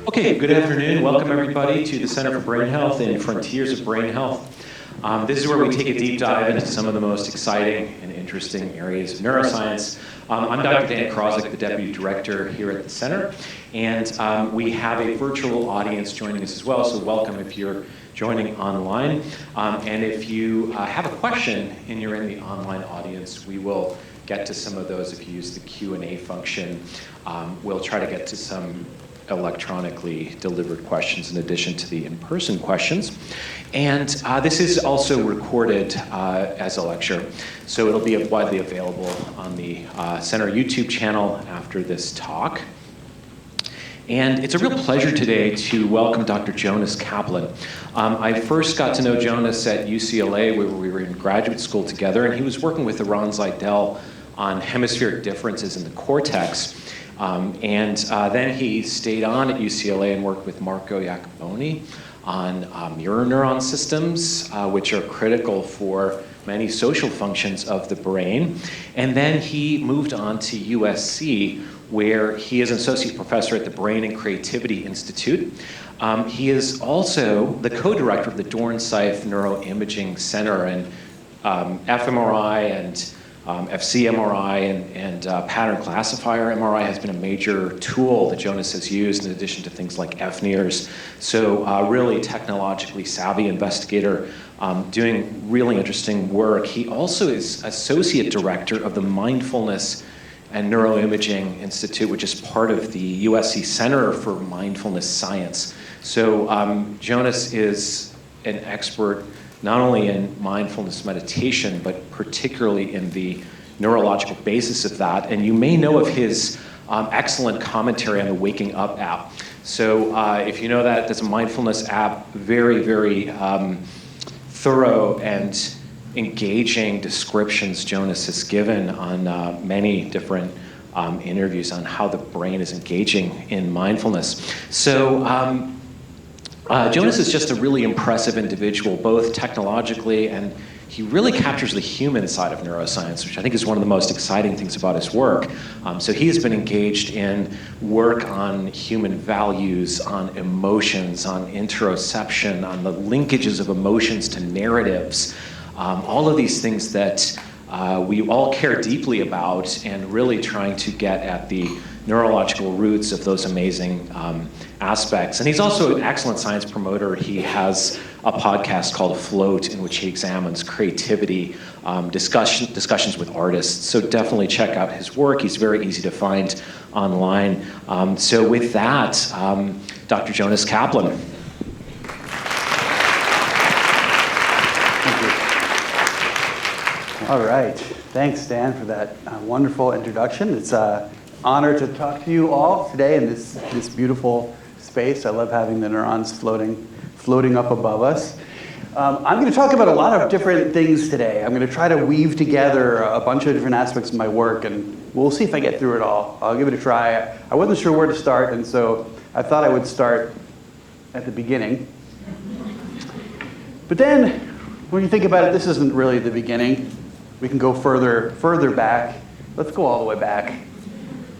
Okay, good afternoon. Welcome everybody to the Center for Brain Health and Frontiers of BrainHealth. This is where we take a deep dive into some of the most exciting and interesting areas of neuroscience. I'm Dr. Dan Krosik, the Deputy Director here at the Center, and we have a virtual audience joining us as well, so welcome if you're joining online. And if you have a question and you're in the online audience, we will get to some of those if you use the Q&A function. We'll try to get to some electronically delivered questions in addition to the in-person questions. And this is also recorded as a lecture, so it'll be widely available on the Center YouTube channel after this talk. And it's a real pleasure today to welcome Dr. Jonas Kaplan. I first got to know Jonas at UCLA, where we were in graduate school together, and he was working with Eran Zeidel on hemispheric differences in the cortex. Then he stayed on at UCLA and worked with Marco Iacoboni on mirror neuron systems, which are critical for many social functions of the brain. And then he moved on to USC, where he is an associate professor at the Brain and Creativity Institute. He is also the co-director of the Dornsife Neuroimaging Center, and fMRI and fCMRI and pattern classifier MRI has been a major tool that Jonas has used in addition to things like fNIRS. So really technologically savvy investigator doing really interesting work. He also is associate director of the Mindfulness and Neuroimaging Institute, which is part of the USC Center for Mindfulness Science. So Jonas is an expert not only in mindfulness meditation, but particularly in the neurological basis of that. And you may know of his excellent commentary on the Waking Up app. So if you know that, that's a mindfulness app, very, very thorough and engaging descriptions Jonas has given on many different interviews on how the brain is engaging in mindfulness. So Jonas is just a really impressive individual, both technologically, and he really captures the human side of neuroscience, which I think is one of the most exciting things about his work. So he has been engaged in work on human values, on emotions, on interoception, on the linkages of emotions to narratives, all of these things that we all care deeply about, and really trying to get at the neurological roots of those amazing aspects. And he's also an excellent science promoter. He has a podcast called Float, in which he examines creativity, discussions with artists. So definitely check out his work. He's very easy to find online. So with that, Dr. Jonas Kaplan. Thank you. All right. Thanks, Dan, for that wonderful introduction. It's honor to talk to you all today in this beautiful space. I love having the neurons floating up above us. I'm going to talk about a lot of different things today. I'm going to try to weave together a bunch of different aspects of my work, and we'll see if I get through it all. I'll give it a try. I wasn't sure where to start, and so I thought I would start at the beginning. But then, when you think about it, this isn't really the beginning. We can go further back. Let's go all the way back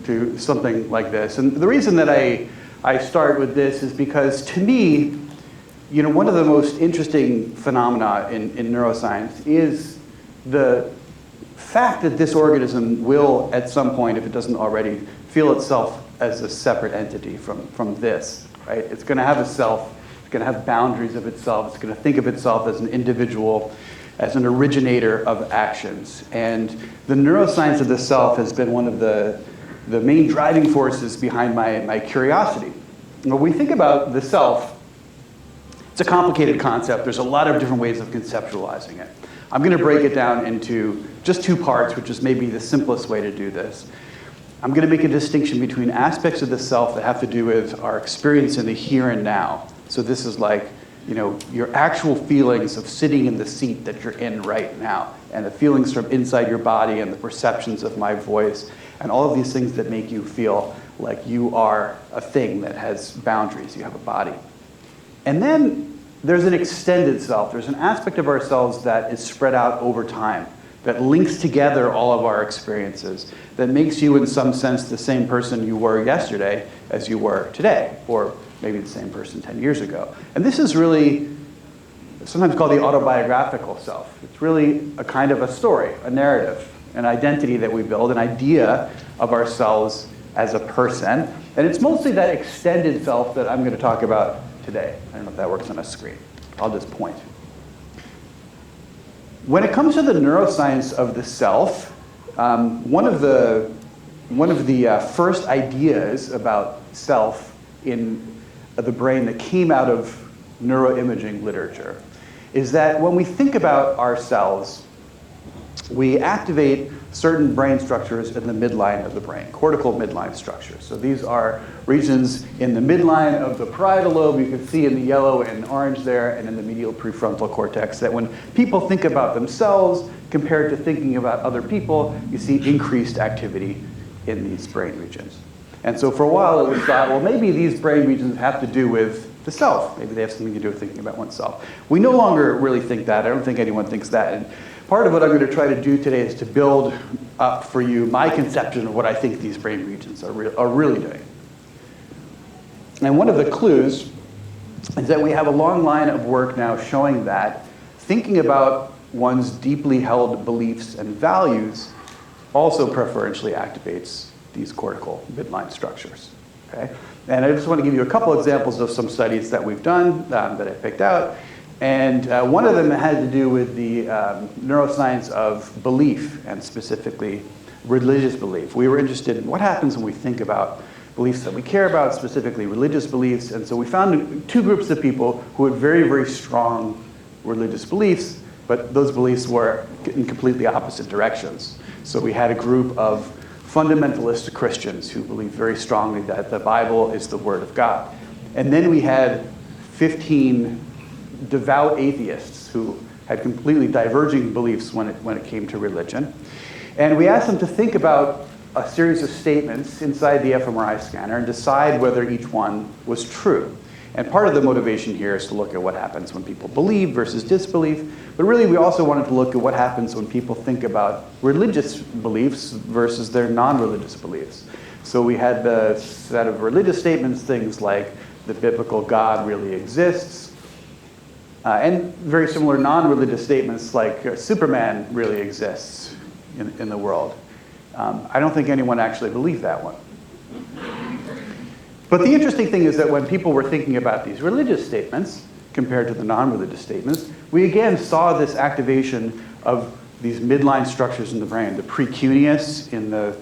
to something like this. And the reason that I start with this is because, to me, one of the most interesting phenomena in neuroscience is the fact that this organism will, at some point, if it doesn't already, feel itself as a separate entity from this, right? It's going to have a self. It's going to have boundaries of itself. It's going to think of itself as an individual, as an originator of actions. And the neuroscience of the self has been one of the main driving forces behind my curiosity. When we think about the self, it's a complicated concept. There's a lot of different ways of conceptualizing it. I'm going to break it down into just two parts, which is maybe the simplest way to do this. I'm going to make a distinction between aspects of the self that have to do with our experience in the here and now. So this is like, your actual feelings of sitting in the seat that you're in right now, and the feelings from inside your body, and the perceptions of my voice, and all of these things that make you feel like you are a thing that has boundaries, you have a body. And then there's an extended self. There's an aspect of ourselves that is spread out over time, that links together all of our experiences, that makes you in some sense the same person you were yesterday as you were today, or maybe the same person 10 years ago. And this is really sometimes called the autobiographical self. It's really a kind of a story, a narrative, an identity that we build, an idea of ourselves as a person. And it's mostly that extended self that I'm going to talk about today. I don't know if that works on a screen. I'll just point. When it comes to the neuroscience of the self, one of the first ideas about self in the brain that came out of neuroimaging literature is that when we think about ourselves, we activate certain brain structures in the midline of the brain, cortical midline structures. So these are regions in the midline of the parietal lobe. You can see in the yellow and orange there, and in the medial prefrontal cortex, that when people think about themselves compared to thinking about other people, you see increased activity in these brain regions. And so for a while it was thought, well, maybe these brain regions have to do with the self. Maybe they have something to do with thinking about oneself. We no longer really think that. I don't think anyone thinks that. And part of what I'm going to try to do today is to build up for you my conception of what I think these brain regions are really doing. And one of the clues is that we have a long line of work now showing that thinking about one's deeply held beliefs and values also preferentially activates these cortical midline structures. Okay? And I just want to give you a couple examples of some studies that we've done that I picked out. And one of them had to do with the neuroscience of belief, and specifically religious belief. We were interested in what happens when we think about beliefs that we care about, specifically religious beliefs. And so we found two groups of people who had very, very strong religious beliefs, but those beliefs were in completely opposite directions. So we had a group of fundamentalist Christians who believed very strongly that the Bible is the Word of God. And then we had 15 devout atheists who had completely diverging beliefs when it came to religion. And we asked them to think about a series of statements inside the fMRI scanner and decide whether each one was true. And part of the motivation here is to look at what happens when people believe versus disbelief. But really, we also wanted to look at what happens when people think about religious beliefs versus their non-religious beliefs. So we had the set of religious statements, things like the biblical God really exists, and very similar non-religious statements like Superman really exists in the world. I don't think anyone actually believed that one. But the interesting thing is that when people were thinking about these religious statements compared to the non-religious statements, we again saw this activation of these midline structures in the brain, the precuneus in the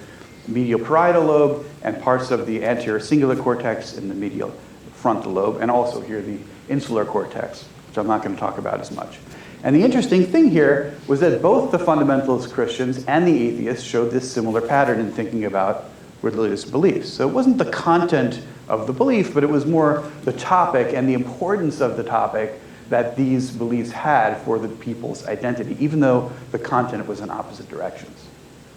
medial parietal lobe and parts of the anterior cingulate cortex in the medial frontal lobe, and also here the insular cortex, which I'm not going to talk about as much. And the interesting thing here was that both the fundamentalist Christians and the atheists showed this similar pattern in thinking about religious beliefs. So it wasn't the content of the belief, but it was more the topic and the importance of the topic that these beliefs had for the people's identity, even though the content was in opposite directions.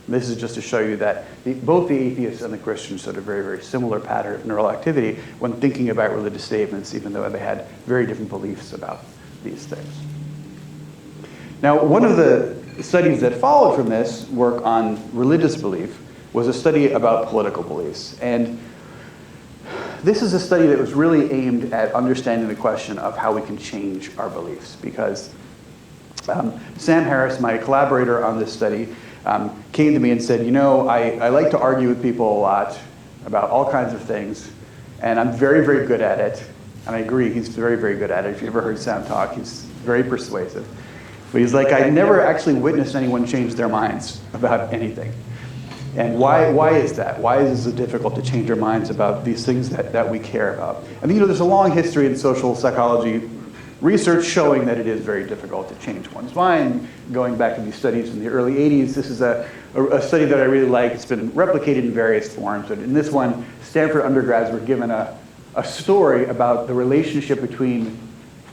And this is just to show you that both the atheists and the Christians showed a very, very similar pattern of neural activity when thinking about religious statements, even though they had very different beliefs about these things. Now, one of the studies that followed from this work on religious belief was a study about political beliefs. And this is a study that was really aimed at understanding the question of how we can change our beliefs. Because Sam Harris, my collaborator on this study, came to me and said, you know, I like to argue with people a lot about all kinds of things, and I'm very, very good at it. And I agree, he's very, very good at it. If you ever heard Sam talk, he's very persuasive. But he's like, I never actually witnessed anyone change their minds about anything. And why is that? Why is it so difficult to change our minds about these things that we care about? And you know, there's a long history in social psychology research showing that it is very difficult to change one's mind. Going back to these studies in the early 80s, this is a study that I really like. It's been replicated in various forms. But in this one, Stanford undergrads were given a story about the relationship between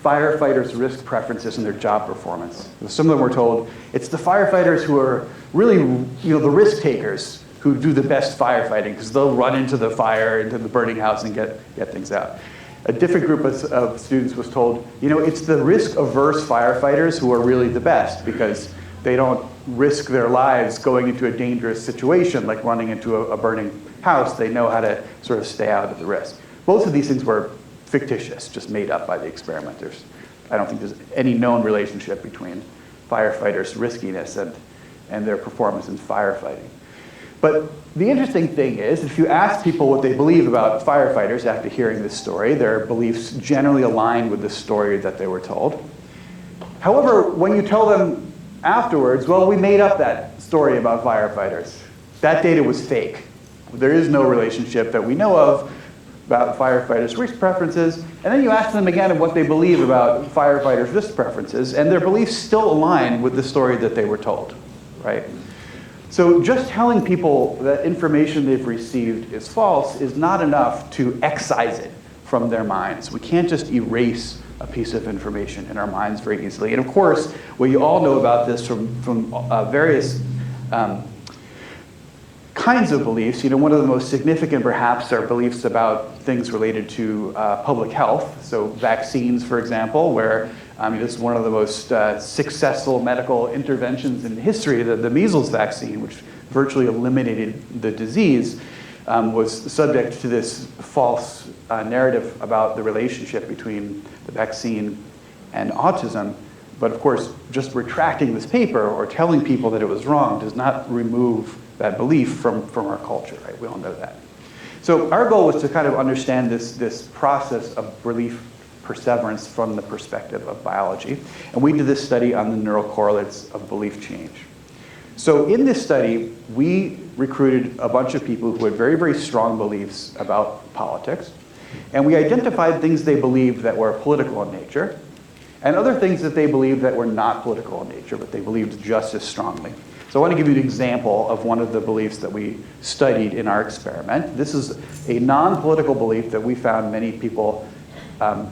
firefighters' risk preferences and their job performance. Some of them were told, it's the firefighters who are really, you know, the risk takers who do the best firefighting because they'll run into the fire, into the burning house and get things out. A different group of students was told, you know, it's the risk-averse firefighters who are really the best because they don't risk their lives going into a dangerous situation like running into a burning house. They know how to sort of stay out of the risk. Both of these things were fictitious, just made up by the experimenters. I don't think there's any known relationship between firefighters' riskiness and their performance in firefighting. But the interesting thing is, if you ask people what they believe about firefighters after hearing this story, their beliefs generally align with the story that they were told. However, when you tell them afterwards, well, we made up that story about firefighters. That data was fake. There is no relationship that we know of about firefighters' risk preferences. And then you ask them again what they believe about firefighters' risk preferences, and their beliefs still align with the story that they were told, right? So just telling people that information they've received is false is not enough to excise it from their minds. We can't just erase a piece of information in our minds very easily. And of course, what you all know about this from various kinds of beliefs. One of the most significant perhaps are beliefs about things related to public health. So vaccines, for example, where this is one of the most successful medical interventions in history. The measles vaccine, which virtually eliminated the disease, was subject to this false narrative about the relationship between the vaccine and autism. But of course, just retracting this paper or telling people that it was wrong does not remove that belief from our culture, right? We all know that. So our goal was to kind of understand this process of belief perseverance from the perspective of biology. And we did this study on the neural correlates of belief change. So in this study, we recruited a bunch of people who had very, very strong beliefs about politics. And we identified things they believed that were political in nature, and other things that they believed that were not political in nature, but they believed just as strongly. So I want to give you an example of one of the beliefs that we studied in our experiment. This is a non-political belief that we found many people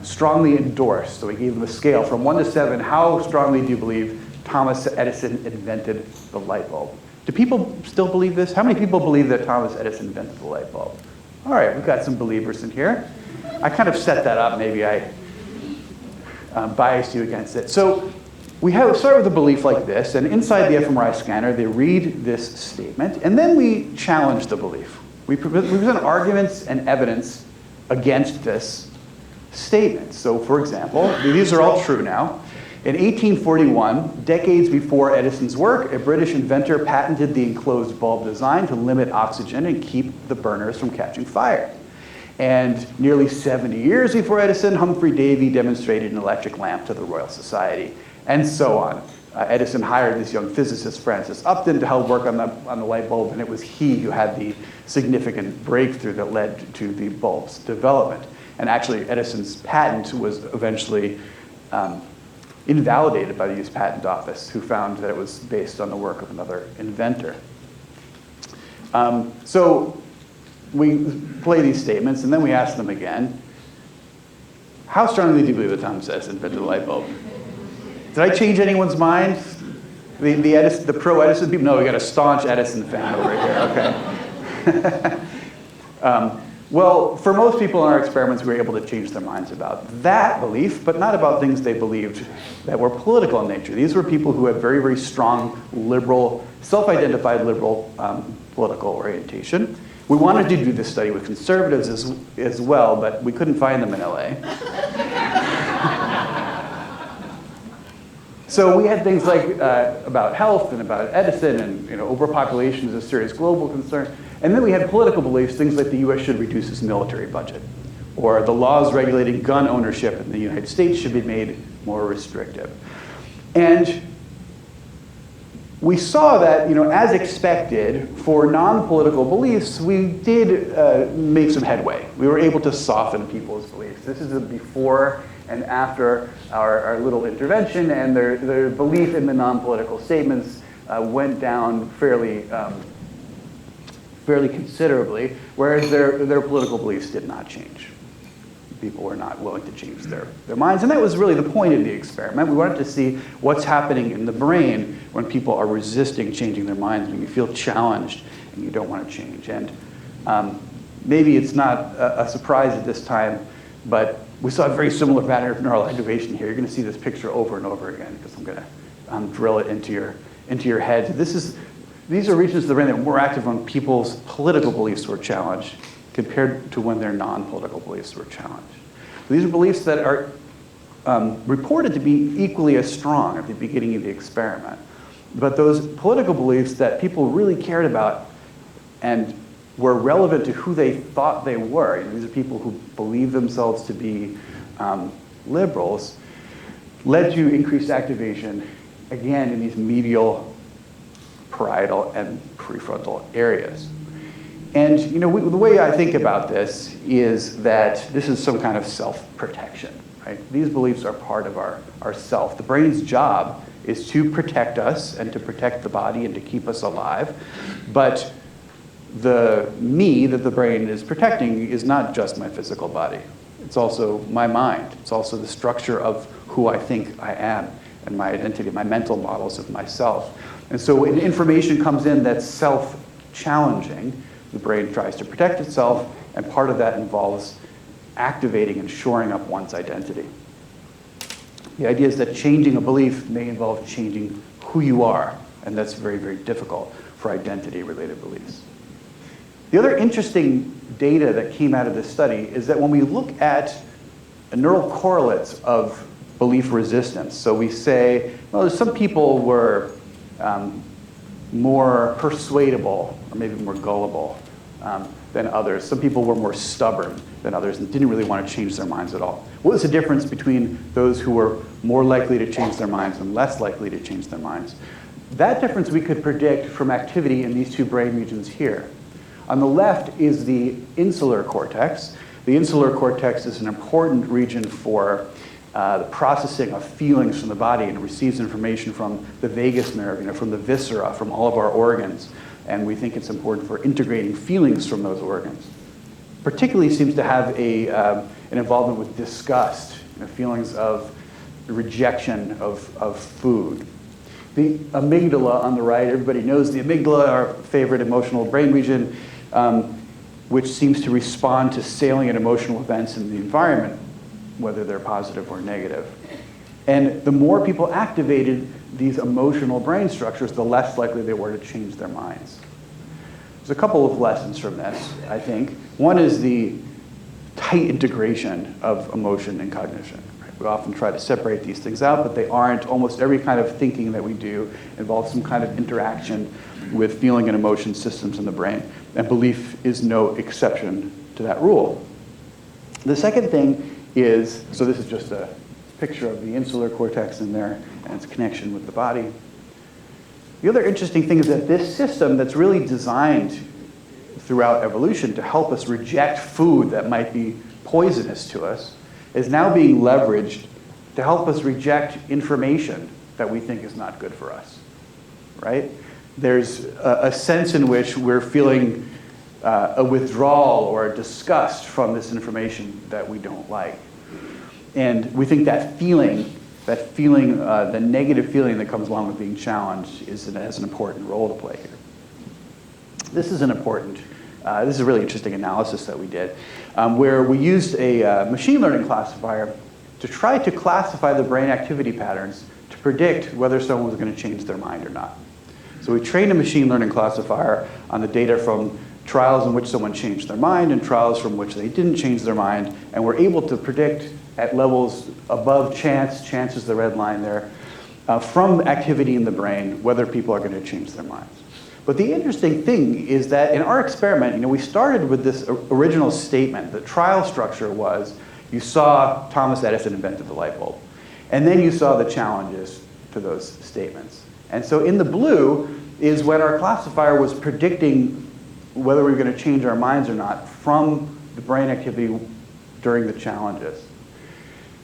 strongly endorsed. So we gave them a scale from 1 to 7. How strongly do you believe Thomas Edison invented the light bulb? Do people still believe this? How many people believe that Thomas Edison invented the light bulb? All right, we've got some believers in here. I kind of set that up. Maybe I biased you against it. So we start with a belief like this, and inside the fMRI scanner, they read this statement, and then we challenge the belief. We present arguments and evidence against this statement. So for example, these are all true now. In 1841, decades before Edison's work, a British inventor patented the enclosed bulb design to limit oxygen and keep the burners from catching fire. And nearly 70 years before Edison, Humphrey Davy demonstrated an electric lamp to the Royal Society, and so on. Edison hired this young physicist, Francis Upton, to help work on the light bulb, and it was he who had the significant breakthrough that led to the bulb's development. And actually, Edison's patent was eventually invalidated by the U.S. Patent Office, who found that it was based on the work of another inventor. So we play these statements, and then we ask them again, how strongly do you believe that Thomas Edison invented the light bulb? Did I change anyone's mind? The pro-Edison people? No, we got a staunch Edison fan over here, okay. Well, for most people in our experiments, we were able to change their minds about that belief, but not about things they believed that were political in nature. These were people who had very, very strong liberal, self-identified liberal political orientation. We wanted to do this study with conservatives as well, but we couldn't find them in LA. So we had things like about health and about Edison, and overpopulation is a serious global concern. And then we had political beliefs, things like the US should reduce its military budget, or the laws regulating gun ownership in the United States should be made more restrictive. And we saw that, as expected, for non-political beliefs, we did make some headway. We were able to soften people's beliefs. This is a before and after our little intervention, and their belief in the non-political statements went down fairly considerably, whereas their political beliefs did not change. People were not willing to change their minds, and that was really the point of the experiment. We wanted to see what's happening in the brain when people are resisting changing their minds, when you feel challenged and you don't want to change. And maybe it's not a surprise at this time, but we saw a very similar pattern of neural activation here. You're going to see this picture over and over again because I'm going to drill it into your head. These are regions of the brain that were more active when people's political beliefs were challenged compared to when their non-political beliefs were challenged. These are beliefs that are reported to be equally as strong at the beginning of the experiment. But those political beliefs that people really cared about and were relevant to who they thought they were, these are people who believe themselves to be liberals, led to increased activation, again, in these medial, parietal, and prefrontal areas. And the way I think about this is that this is some kind of self-protection, right? These beliefs are part of our self. The brain's job is to protect us and to protect the body and to keep us alive. But the me that the brain is protecting is not just my physical body. It's also my mind. It's also the structure of who I think I am and my identity, my mental models of myself. And so when information comes in that's self-challenging, the brain tries to protect itself, and part of that involves activating and shoring up one's identity. The idea is that changing a belief may involve changing who you are, and that's very, very difficult for identity-related beliefs. The other interesting data that came out of this study is that when we look at neural correlates of belief resistance, so we say, well, some people were more persuadable, or maybe more gullible than others. Some people were more stubborn than others and didn't really want to change their minds at all. What was the difference between those who were more likely to change their minds and less likely to change their minds? That difference we could predict from activity in these two brain regions here. On the left is the insular cortex. The insular cortex is an important region for the processing of feelings from the body, and it receives information from the vagus nerve, from the viscera, from all of our organs. And we think it's important for integrating feelings from those organs. Particularly seems to have an involvement with disgust, feelings of rejection of food. The amygdala on the right, everybody knows the amygdala, our favorite emotional brain region, which seems to respond to salient emotional events in the environment, whether they're positive or negative. And the more people activated these emotional brain structures, the less likely they were to change their minds. There's a couple of lessons from this, I think. One is the tight integration of emotion and cognition. Right? We often try to separate these things out, but they aren't. Almost every kind of thinking that we do involves some kind of interaction with feeling and emotion systems in the brain. And belief is no exception to that rule. The second thing is, so this is just a picture of the insular cortex in there and its connection with the body. The other interesting thing is that this system that's really designed throughout evolution to help us reject food that might be poisonous to us is now being leveraged to help us reject information that we think is not good for us, right? There's a sense in which we're feeling a withdrawal or a disgust from this information that we don't like. And we think that feeling, the negative feeling that comes along with being challenged has an important role to play here. This is a really interesting analysis that we did, where we used a machine learning classifier to try to classify the brain activity patterns to predict whether someone was going to change their mind or not. So we trained a machine learning classifier on the data from trials in which someone changed their mind and trials from which they didn't change their mind, and we're able to predict at levels above chance is the red line there, from activity in the brain, whether people are going to change their minds. But the interesting thing is that in our experiment, we started with this original statement. The trial structure was, you saw Thomas Edison invented the light bulb, and then you saw the challenges to those statements. And so in the blue is when our classifier was predicting whether we were going to change our minds or not from the brain activity during the challenges.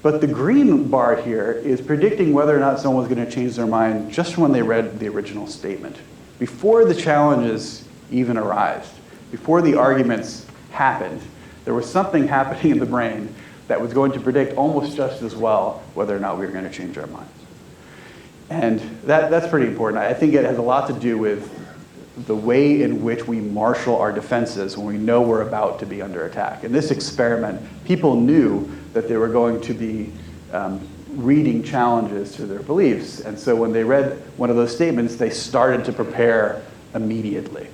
But the green bar here is predicting whether or not someone was going to change their mind just when they read the original statement. Before the challenges even arised, before the arguments happened, there was something happening in the brain that was going to predict almost just as well whether or not we were going to change our minds. And that's pretty important. I think it has a lot to do with the way in which we marshal our defenses when we know we're about to be under attack. In this experiment, people knew that they were going to be reading challenges to their beliefs. And so when they read one of those statements, they started to prepare immediately.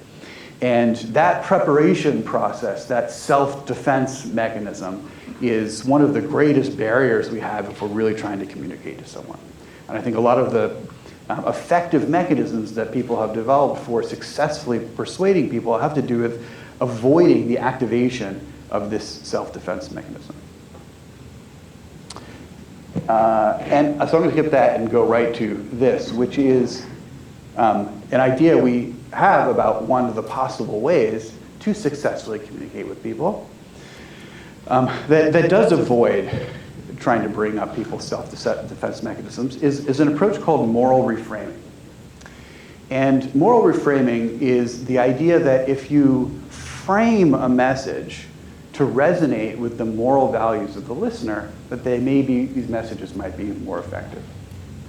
And that preparation process, that self-defense mechanism, is one of the greatest barriers we have if we're really trying to communicate to someone. And I think a lot of the effective mechanisms that people have developed for successfully persuading people have to do with avoiding the activation of this self-defense mechanism. And so I'm going to skip that and go right to this, which is an idea we have about one of the possible ways to successfully communicate with people that does avoid trying to bring up people's self-defense mechanisms is an approach called moral reframing. And moral reframing is the idea that if you frame a message to resonate with the moral values of the listener, that these messages might be more effective.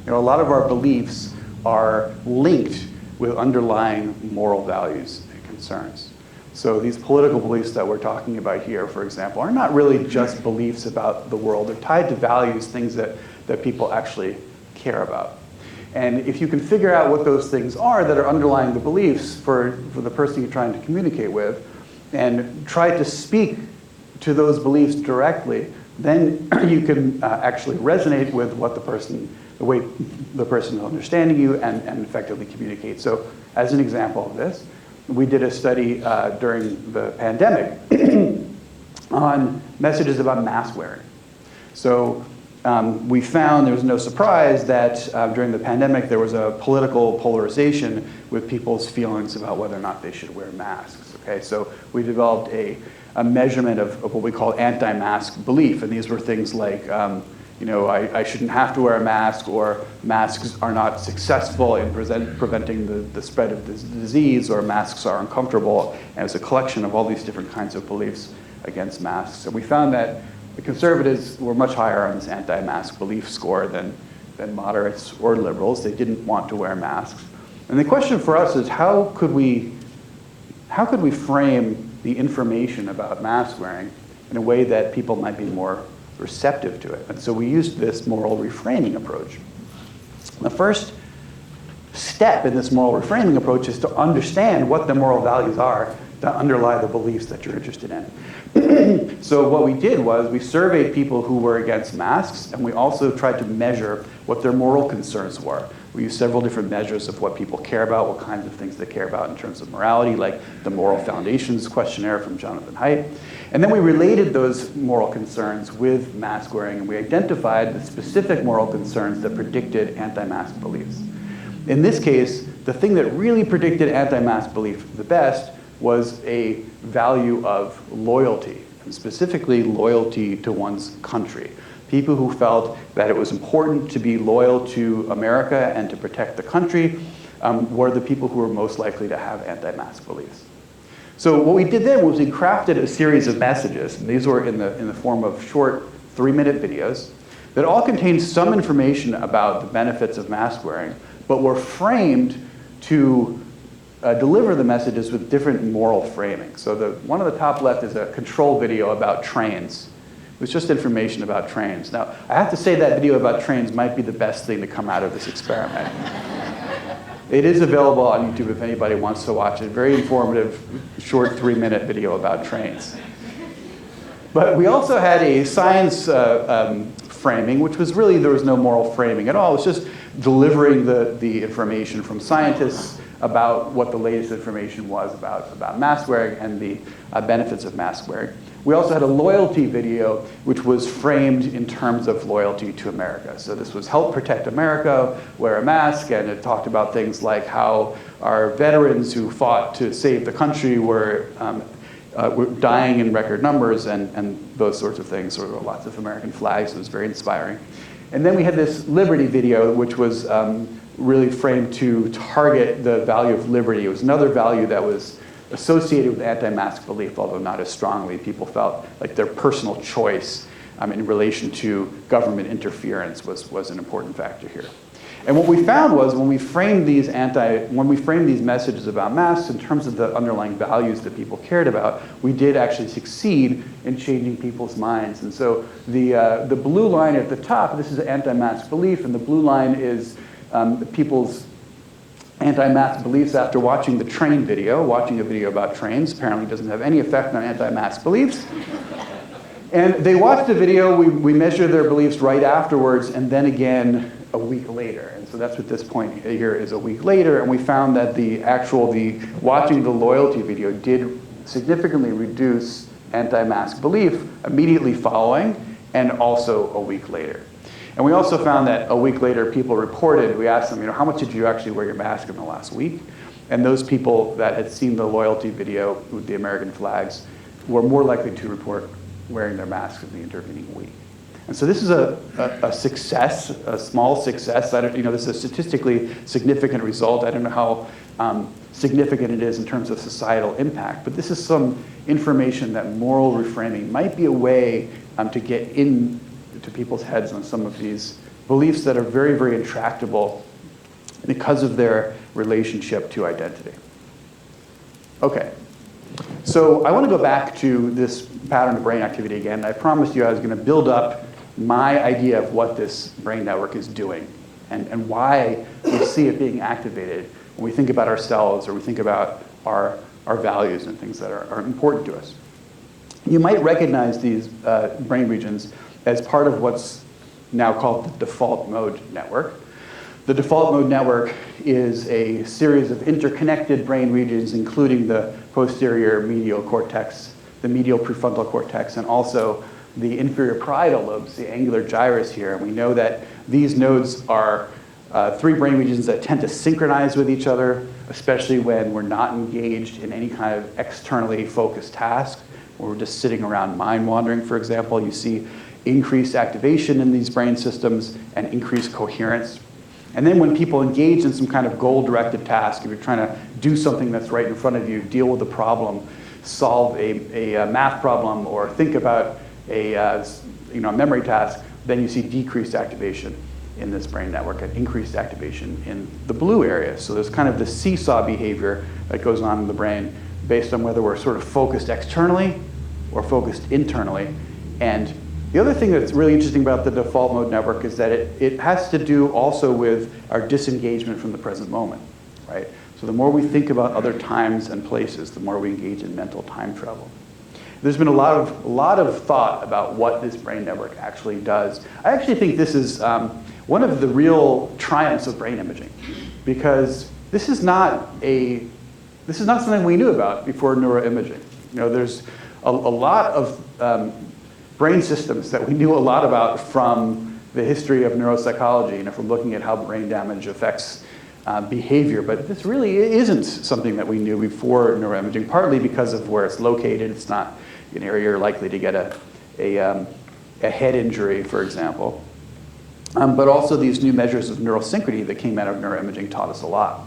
You know, a lot of our beliefs are linked with underlying moral values and concerns. So these political beliefs that we're talking about here, for example, are not really just beliefs about the world. They're tied to values, things that people actually care about. And if you can figure out what those things are that are underlying the beliefs for the person you're trying to communicate with, and try to speak to those beliefs directly, then you can actually resonate with what the way the person is understanding you and effectively communicate. So as an example of this, we did a study during the pandemic on messages about mask wearing. So we found, there was no surprise, that during the pandemic there was a political polarization with people's feelings about whether or not they should wear masks. Okay, so we developed a measurement of what we call anti-mask belief, and these were things like I shouldn't have to wear a mask, or masks are not successful in preventing the spread of this disease, or masks are uncomfortable. And it's a collection of all these different kinds of beliefs against masks. And we found that the conservatives were much higher on this anti-mask belief score than moderates or liberals. They didn't want to wear masks. And the question for us is, how could we frame the information about mask wearing in a way that people might be more receptive to it? And so we used this moral reframing approach. The first step in this moral reframing approach is to understand what the moral values are that underlie the beliefs that you're interested in. So what we did was we surveyed people who were against masks, and we also tried to measure what their moral concerns were. We used several different measures of what people care about, what kinds of things they care about in terms of morality, like the Moral Foundations questionnaire from Jonathan Haidt. And then we related those moral concerns with mask wearing, and we identified the specific moral concerns that predicted anti-mask beliefs. In this case, the thing that really predicted anti-mask belief the best was a value of loyalty, and specifically loyalty to one's country. People who felt that it was important to be loyal to America and to protect the country were the people who were most likely to have anti-mask beliefs. So what we did then was we crafted a series of messages, and these were in the form of short 3-minute videos that all contained some information about the benefits of mask wearing, but were framed to deliver the messages with different moral framing. So the one on the top left is a control video about trains. It was just information about trains. Now, I have to say that video about trains might be the best thing to come out of this experiment. It is available on YouTube if anybody wants to watch it. Very informative, short 3-minute video about trains. But we also had a science framing, which was really, there was no moral framing at all. It was just delivering the information from scientists about what the latest information was about mask wearing and the benefits of mask wearing. We also had a loyalty video, which was framed in terms of loyalty to America. So this was help protect America, wear a mask, and it talked about things like how our veterans who fought to save the country were dying in record numbers and those sorts of things. So there were lots of American flags. It was very inspiring. And then we had this liberty video, which was really framed to target the value of liberty. It was another value that was associated with anti-mask belief, although not as strongly. People felt like their personal choice in relation to government interference was an important factor here. And what we found was when we framed these messages about masks in terms of the underlying values that people cared about, we did actually succeed in changing people's minds. And so the blue line at the top, this is anti-mask belief, and the blue line is people's anti-mask beliefs after watching the train video. Watching a video about trains apparently doesn't have any effect on anti-mask beliefs. And they watched the video, we measured their beliefs right afterwards, and then again a week later. And so that's what this point here is, a week later, and we found that the watching the loyalty video did significantly reduce anti-mask belief immediately following and also a week later. And we also found that a week later people reported, we asked them, how much did you actually wear your mask in the last week? And those people that had seen the loyalty video with the American flags were more likely to report wearing their masks in the intervening week. And so this is a success, a small success. This is a statistically significant result. I don't know how significant it is in terms of societal impact, but this is some information that moral reframing might be a way to get into people's heads on some of these beliefs that are very, very intractable because of their relationship to identity. Okay. So I want to go back to this pattern of brain activity again. I promised you I was going to build up my idea of what this brain network is doing and why we see it being activated when we think about ourselves or we think about our values and things that are important to us. You might recognize these brain regions as part of what's now called the default mode network. The default mode network is a series of interconnected brain regions, including the posterior medial cortex, the medial prefrontal cortex, and also the inferior parietal lobes, the angular gyrus here. And we know that these nodes are three brain regions that tend to synchronize with each other, especially when we're not engaged in any kind of externally focused task, or we're just sitting around mind wandering, for example. You see increased activation in these brain systems and increased coherence. And then when people engage in some kind of goal-directed task, if you're trying to do something that's right in front of you, deal with a problem, solve a math problem, or think about a memory task, then you see decreased activation in this brain network and increased activation in the blue area. So there's kind of this seesaw behavior that goes on in the brain based on whether we're sort of focused externally or focused internally. And the other thing that's really interesting about the default mode network is that it has to do also with our disengagement from the present moment, right? So the more we think about other times and places, the more we engage in mental time travel. There's been a lot of thought about what this brain network actually does. I actually think this is one of the real triumphs of brain imaging, because this is not something we knew about before neuroimaging. There's a lot of brain systems that we knew a lot about from the history of neuropsychology, from looking at how brain damage affects behavior. But this really isn't something that we knew before neuroimaging, partly because of where it's located. It's not an area you're likely to get a head injury, for example. But also these new measures of neural synchrony that came out of neuroimaging taught us a lot.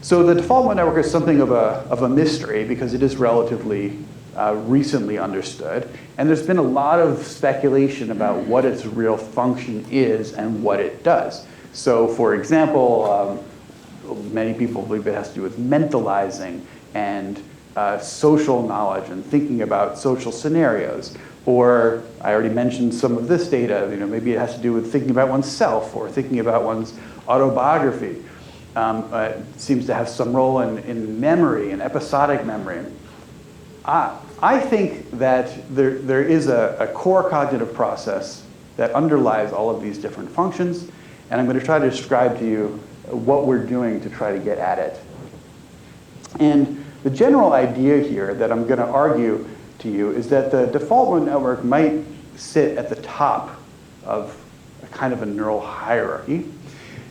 So the default mode network is something of a mystery because it is relatively recently understood. And there's been a lot of speculation about what its real function is and what it does. So for example, many people believe it has to do with mentalizing and social knowledge and thinking about social scenarios. Or I already mentioned some of this data, maybe it has to do with thinking about oneself or thinking about one's autobiography. It seems to have some role in memory and episodic memory. I think that there is a core cognitive process that underlies all of these different functions, and I'm going to try to describe to you what we're doing to try to get at it. And the general idea here that I'm going to argue to you is that the default mode network might sit at the top of a kind of a neural hierarchy,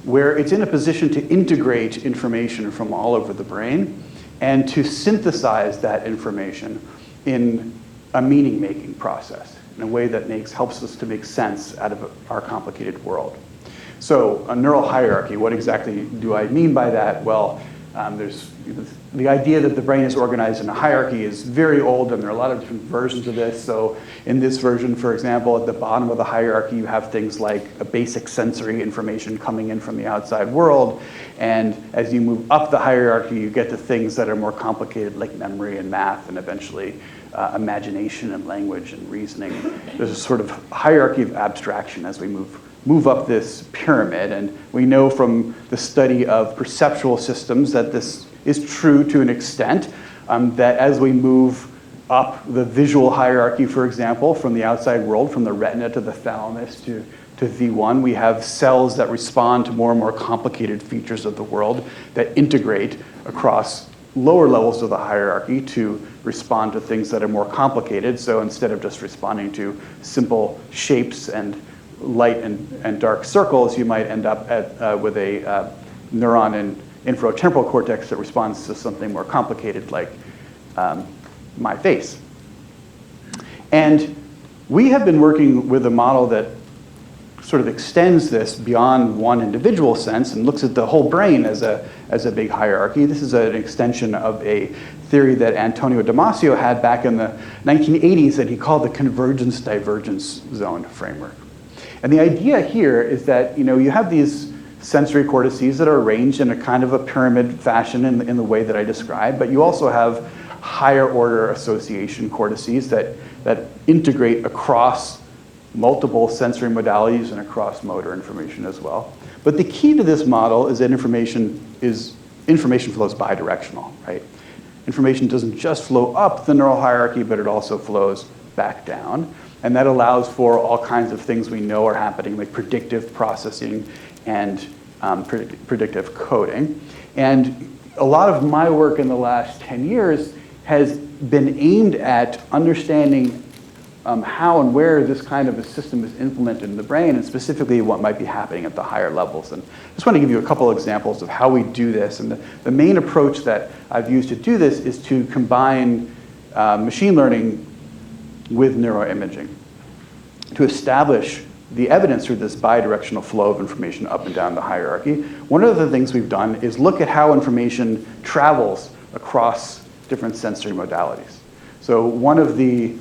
where it's in a position to integrate information from all over the brain and to synthesize that information in a meaning-making process in a way that helps us to make sense out of our complicated world. So a neural hierarchy, what exactly do I mean by that? Well, there's the idea that the brain is organized in a hierarchy is very old, and there are a lot of different versions of this. So in this version, for example, at the bottom of the hierarchy, you have things like a basic sensory information coming in from the outside world. And as you move up the hierarchy, you get to things that are more complicated, like memory and math, and eventually imagination and language and reasoning. There's a sort of hierarchy of abstraction as we move move up this pyramid. And we know from the study of perceptual systems that this is true to an extent, that as we move up the visual hierarchy, for example, from the outside world, from the retina to the thalamus to V1, we have cells that respond to more and more complicated features of the world that integrate across lower levels of the hierarchy to respond to things that are more complicated. So instead of just responding to simple shapes and light and dark circles, you might end up with a neuron in infratemporal cortex that responds to something more complicated like my face. And we have been working with a model that sort of extends this beyond one individual sense and looks at the whole brain as a big hierarchy. This is an extension of a theory that Antonio Damasio had back in the 1980s that he called the convergence-divergence zone framework. And the idea here is that you have these sensory cortices that are arranged in a kind of a pyramid fashion in the way that I described, but you also have higher order association cortices that integrate across multiple sensory modalities and across motor information as well. But the key to this model is that information flows bidirectional, right? Information doesn't just flow up the neural hierarchy, but it also flows back down. And that allows for all kinds of things we know are happening, like predictive processing and predictive coding. And a lot of my work in the last 10 years has been aimed at understanding how and where this kind of a system is implemented in the brain, and specifically what might be happening at the higher levels. And I just want to give you a couple examples of how we do this. And the main approach that I've used to do this is to combine machine learning with neuroimaging to establish the evidence for this bidirectional flow of information up and down the hierarchy. One of the things we've done is look at how information travels across different sensory modalities. So one of the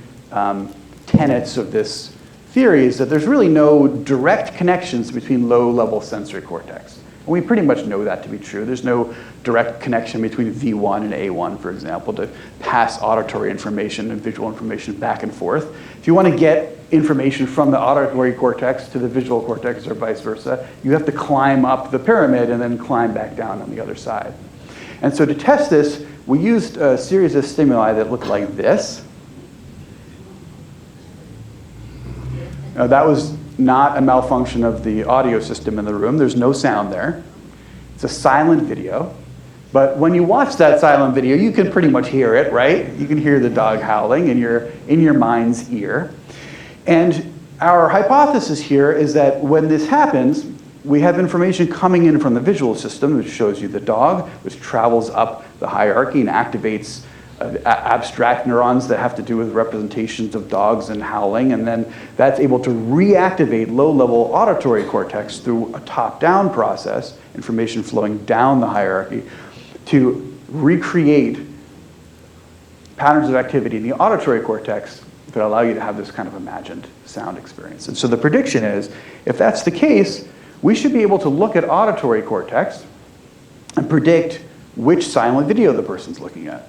tenets of this theory is that there's really no direct connections between low-level sensory cortex. And we pretty much know that to be true. There's no direct connection between V1 and A1, for example, to pass auditory information and visual information back and forth. If you want to get information from the auditory cortex to the visual cortex or vice versa, you have to climb up the pyramid and then climb back down on the other side. And so to test this, we used a series of stimuli that looked like this. Now, that was not a malfunction of the audio system in the room. There's no sound there. It's a silent video. But when you watch that silent video, you can pretty much hear it, right? You can hear the dog howling in your mind's ear. And our hypothesis here is that when this happens, we have information coming in from the visual system, which shows you the dog, which travels up the hierarchy and activates abstract neurons that have to do with representations of dogs and howling, and then that's able to reactivate low-level auditory cortex through a top-down process, information flowing down the hierarchy, to recreate patterns of activity in the auditory cortex that allow you to have this kind of imagined sound experience. And so the prediction is, if that's the case, we should be able to look at auditory cortex and predict which silent video the person's looking at.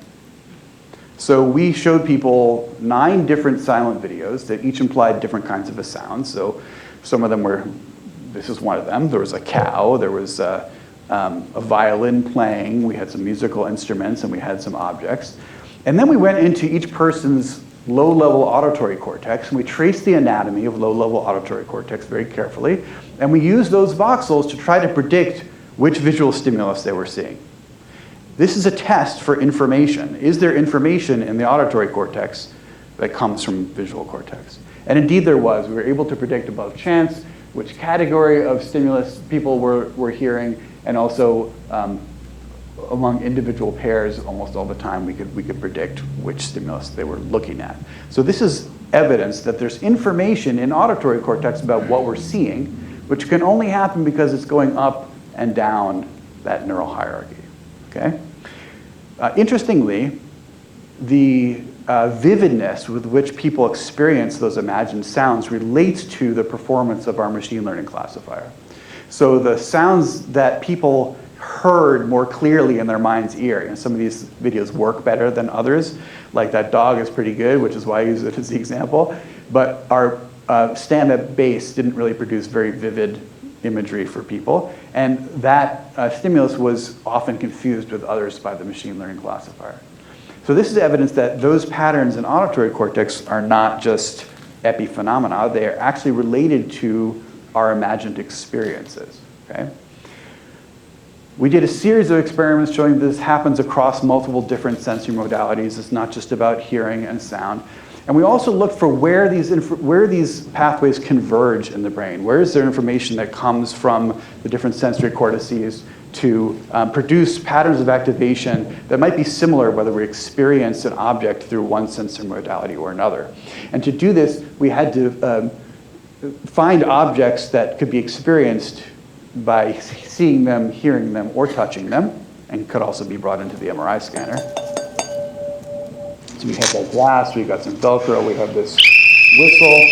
So we showed people 9 different silent videos that each implied different kinds of a sound. So some of them were, this is one of them. There was a cow, there was a violin playing, we had some musical instruments, and we had some objects. And then we went into each person's low-level auditory cortex, and we traced the anatomy of low-level auditory cortex very carefully. And we used those voxels to try to predict which visual stimulus they were seeing. This is a test for information. Is there information in the auditory cortex that comes from visual cortex? And indeed there was. We were able to predict above chance which category of stimulus people were hearing, and also among individual pairs almost all the time we could predict which stimulus they were looking at. So this is evidence that there's information in auditory cortex about what we're seeing, which can only happen because it's going up and down that neural hierarchy. Okay? Interestingly, the vividness with which people experience those imagined sounds relates to the performance of our machine learning classifier. So the sounds that people heard more clearly in their mind's ear, some of these videos work better than others, like that dog is pretty good, which is why I use it as the example, but are stand-up bass didn't really produce very vivid imagery for people, and that stimulus was often confused with others by the machine learning classifier. So this is evidence that those patterns in auditory cortex are not just epiphenomena, they are actually related to our imagined experiences, okay? We did a series of experiments showing this happens across multiple different sensory modalities. It's not just about hearing and sound. And we also looked for where these pathways converge in the brain. Where is there information that comes from the different sensory cortices to produce patterns of activation that might be similar whether we experience an object through one sensory modality or another. And to do this, we had to find objects that could be experienced by seeing them, hearing them, or touching them, and could also be brought into the MRI scanner. So we have that glass, we've got some Velcro, we have this whistle.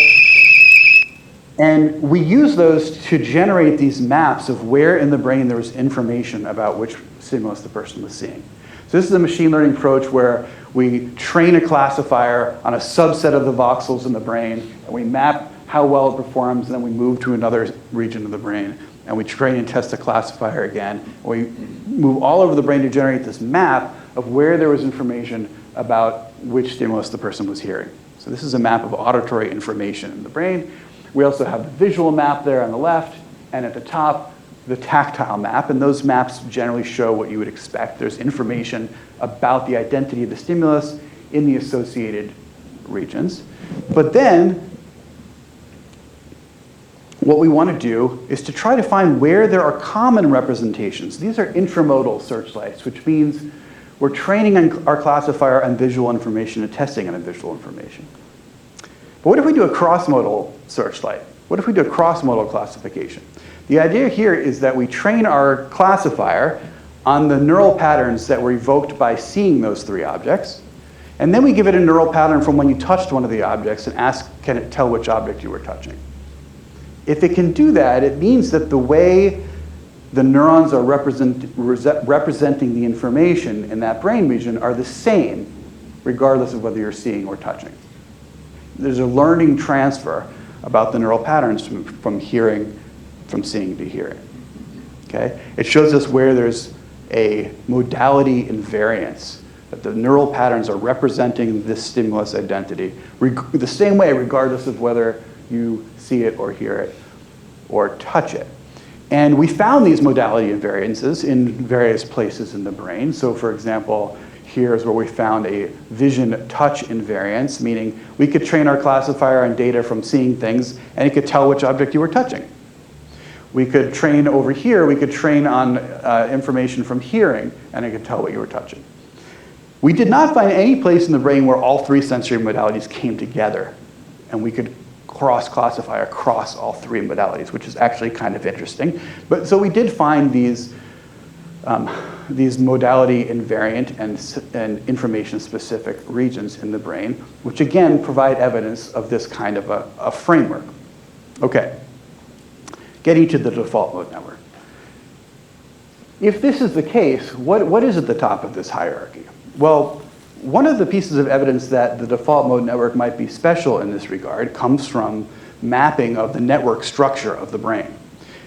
And we use those to generate these maps of where in the brain there was information about which stimulus the person was seeing. So this is a machine learning approach where we train a classifier on a subset of the voxels in the brain, and we map how well it performs, and then we move to another region of the brain, and we train and test the classifier again. We move all over the brain to generate this map of where there was information about which stimulus the person was hearing. So this is a map of auditory information in the brain. We also have the visual map there on the left, and at the top, the tactile map, and those maps generally show what you would expect. There's information about the identity of the stimulus in the associated regions. But then, what we want to do is to try to find where there are common representations. These are intramodal searchlights, which means we're training our classifier on visual information and testing on visual information. But what if we do a cross-modal searchlight? What if we do a cross-modal classification? The idea here is that we train our classifier on the neural patterns that were evoked by seeing those three objects, and then we give it a neural pattern from when you touched one of the objects and ask, can it tell which object you were touching? If it can do that, it means that the way the neurons are representing the information in that brain region are the same, regardless of whether you're seeing or touching. There's a learning transfer about the neural patterns from seeing to hearing. Okay? It shows us where there's a modality invariance, that the neural patterns are representing this stimulus identity the same way, regardless of whether you see it or hear it or touch it. And we found these modality invariances in various places in the brain. So for example, here's where we found a vision-touch invariance, meaning we could train our classifier on data from seeing things, and it could tell which object you were touching. We could train over here, we could train on information from hearing, and it could tell what you were touching. We did not find any place in the brain where all three sensory modalities came together, and we could cross-classify across all three modalities, which is actually kind of interesting. But so we did find these modality invariant and information-specific regions in the brain, which again provide evidence of this kind of a framework. Okay, getting to the default mode network. If this is the case, what is at the top of this hierarchy? Well, one of the pieces of evidence that the default mode network might be special in this regard comes from mapping of the network structure of the brain.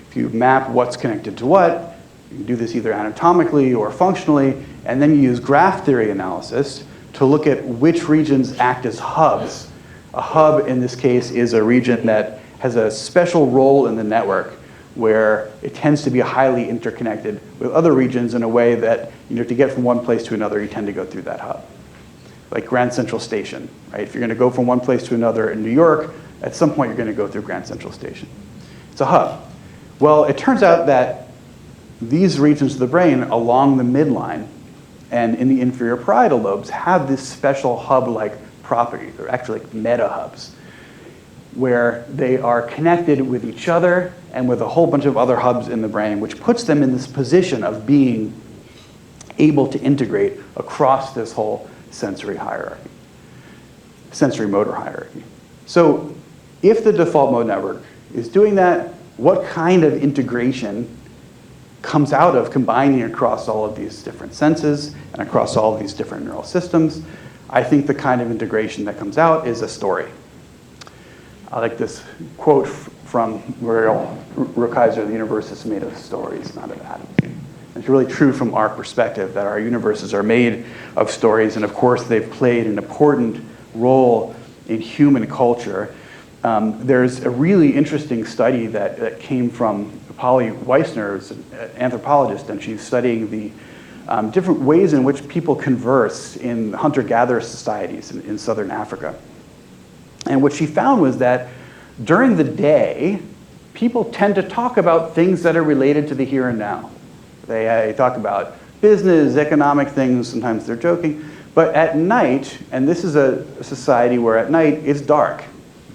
If you map what's connected to what, you can do this either anatomically or functionally, and then you use graph theory analysis to look at which regions act as hubs. A hub, in this case, is a region that has a special role in the network where it tends to be highly interconnected with other regions in a way that, to get from one place to another, you tend to go through that hub. Like Grand Central Station, right? If you're going to go from one place to another in New York, at some point you're going to go through Grand Central Station. It's a hub. Well, it turns out that these regions of the brain along the midline and in the inferior parietal lobes have this special hub-like property. They're actually like meta-hubs, where they are connected with each other and with a whole bunch of other hubs in the brain, which puts them in this position of being able to integrate across this whole sensory hierarchy, sensory motor hierarchy. So if the default mode network is doing that, what kind of integration comes out of combining across all of these different senses and across all of these different neural systems? I think the kind of integration that comes out is a story. I like this quote from Muriel Rukeyser: "The universe is made of stories, not of atoms." It's really true from our perspective that our universes are made of stories, and of course they've played an important role in human culture. There's a really interesting study that came from Polly Weissner, who's an anthropologist, and she's studying the different ways in which people converse in hunter-gatherer societies in southern Africa. And what she found was that during the day, people tend to talk about things that are related to the here and now. They talk about business, economic things, sometimes they're joking. But at night, and this is a society where at night it's dark.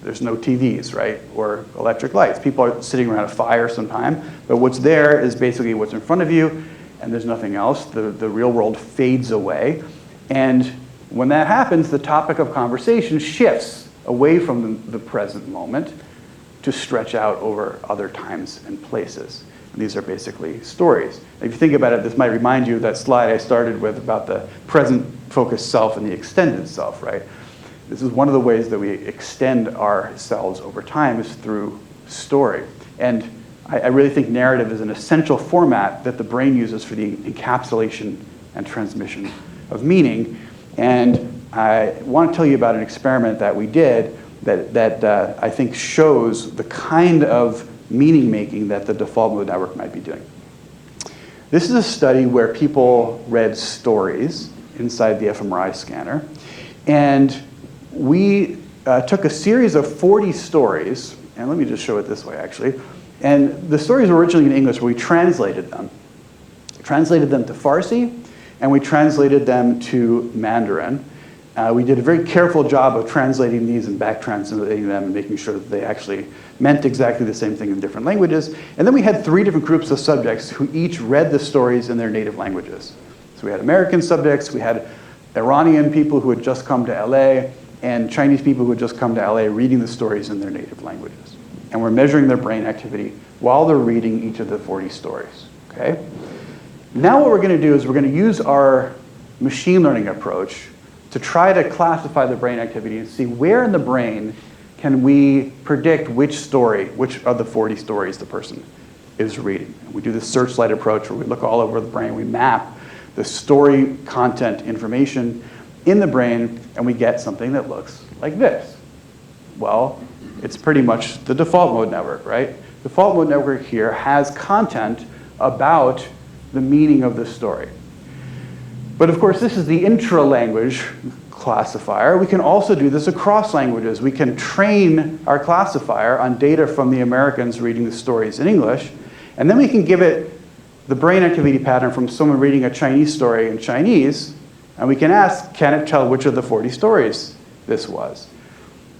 There's no TVs, right, or electric lights. People are sitting around a fire sometime, but what's there is basically what's in front of you, and there's nothing else. The real world fades away. And when that happens, the topic of conversation shifts away from the present moment to stretch out over other times and places. And these are basically stories. If you think about it, this might remind you of that slide I started with about the present-focused self and the extended self, right? This is one of the ways that we extend ourselves over time is through story. And I really think narrative is an essential format that the brain uses for the encapsulation and transmission of meaning. And I want to tell you about an experiment that we did that I think shows the kind of meaning making that the default mode network might be doing. This is a study where people read stories inside the fMRI scanner. And we took a series of 40 stories, and let me just show it this way actually. And the stories were originally in English, but we translated them. Translated them to Farsi, and we translated them to Mandarin. We did a very careful job of translating these and back translating them and making sure that they actually meant exactly the same thing in different languages. And then we had 3 different groups of subjects who each read the stories in their native languages. So we had American subjects, we had Iranian people who had just come to LA, and Chinese people who had just come to LA reading the stories in their native languages. And we're measuring their brain activity while they're reading each of the 40 stories, okay? Now what we're gonna do is we're gonna use our machine learning approach to try to classify the brain activity and see where in the brain can we predict which of the 40 stories the person is reading. And we do this searchlight approach where we look all over the brain, we map the story content information in the brain, and we get something that looks like this. Well, it's pretty much the default mode network, right? The default mode network here has content about the meaning of the story. But of course, this is the intra-language classifier. We can also do this across languages. We can train our classifier on data from the Americans reading the stories in English, and then we can give it the brain activity pattern from someone reading a Chinese story in Chinese, and we can ask, can it tell which of the 40 stories this was?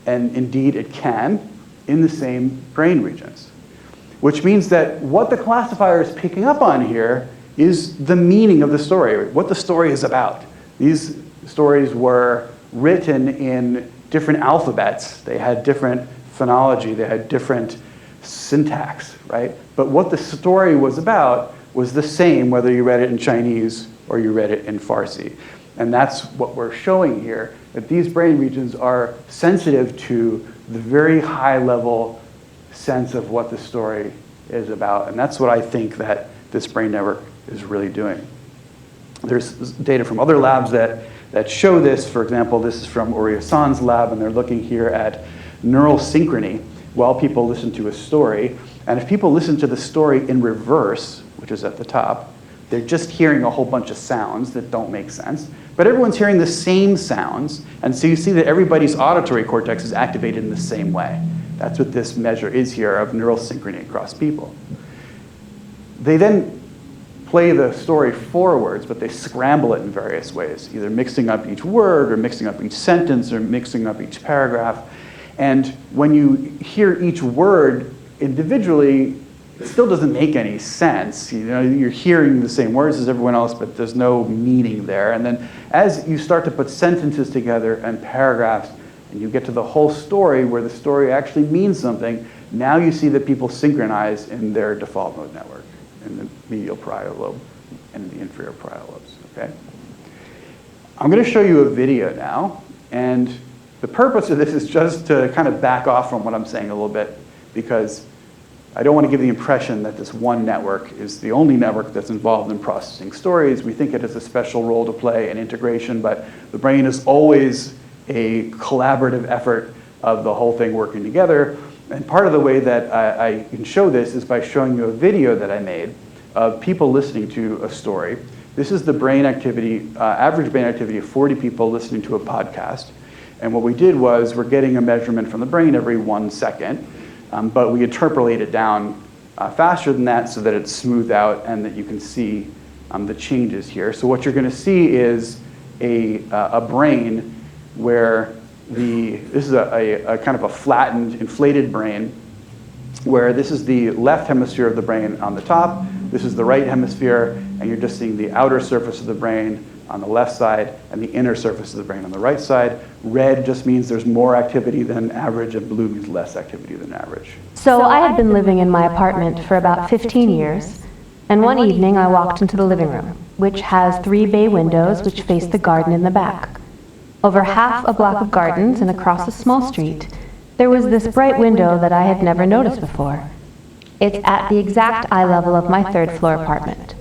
And indeed it can, in the same brain regions. Which means that what the classifier is picking up on here is the meaning of the story, what the story is about. These stories were written in different alphabets. They had different phonology, they had different syntax, right? But what the story was about was the same whether you read it in Chinese or you read it in Farsi. And that's what we're showing here, that these brain regions are sensitive to the very high level sense of what the story is about. And that's what I think that this brain network is really doing. There's data from other labs that show this. For example, this is from Ori Hassan's lab, and they're looking here at neural synchrony while people listen to a story. And if people listen to the story in reverse, which is at the top, they're just hearing a whole bunch of sounds that don't make sense. But everyone's hearing the same sounds, and so you see that everybody's auditory cortex is activated in the same way. That's what this measure is here of neural synchrony across people. They then play the story forwards, but they scramble it in various ways, either mixing up each word or mixing up each sentence or mixing up each paragraph. And when you hear each word individually, it still doesn't make any sense. You know, you're hearing the same words as everyone else, but there's no meaning there. And then as you start to put sentences together and paragraphs, and you get to the whole story where the story actually means something, now you see that people synchronize in their default mode network, in the medial parietal lobe and the inferior parietal lobes, okay? I'm gonna show you a video now, and The purpose of this is just to kind of back off from what I'm saying a little bit, because I don't want to give the impression that this one network is the only network that's involved in processing stories. We think it has a special role to play in integration, but the brain is always a collaborative effort of the whole thing working together. And part of the way that I can show this is by showing you a video that I made of people listening to a story. This is the brain activity, average brain activity of 40 people listening to a podcast. And what we did was we're getting a measurement from the brain every 1 second, but we interpolate it down faster than that so that it's smoothed out and that you can see the changes here. So what you're going to see is a brain where this is a kind of a flattened, inflated brain, where this is the left hemisphere of the brain on the top, this is the right hemisphere, and you're just seeing the outer surface of the brain on the left side and the inner surface of the brain on the right side. Red just means there's more activity than average, and blue means less activity than average. So I had been living in my apartment for about 15 years, and one evening I walked into the living room, which has 3 bay windows which face the garden in the back. Over half a block of gardens and across a small street, there was this bright window that I had never noticed before. It's at the exact eye level of my 3rd floor apartment.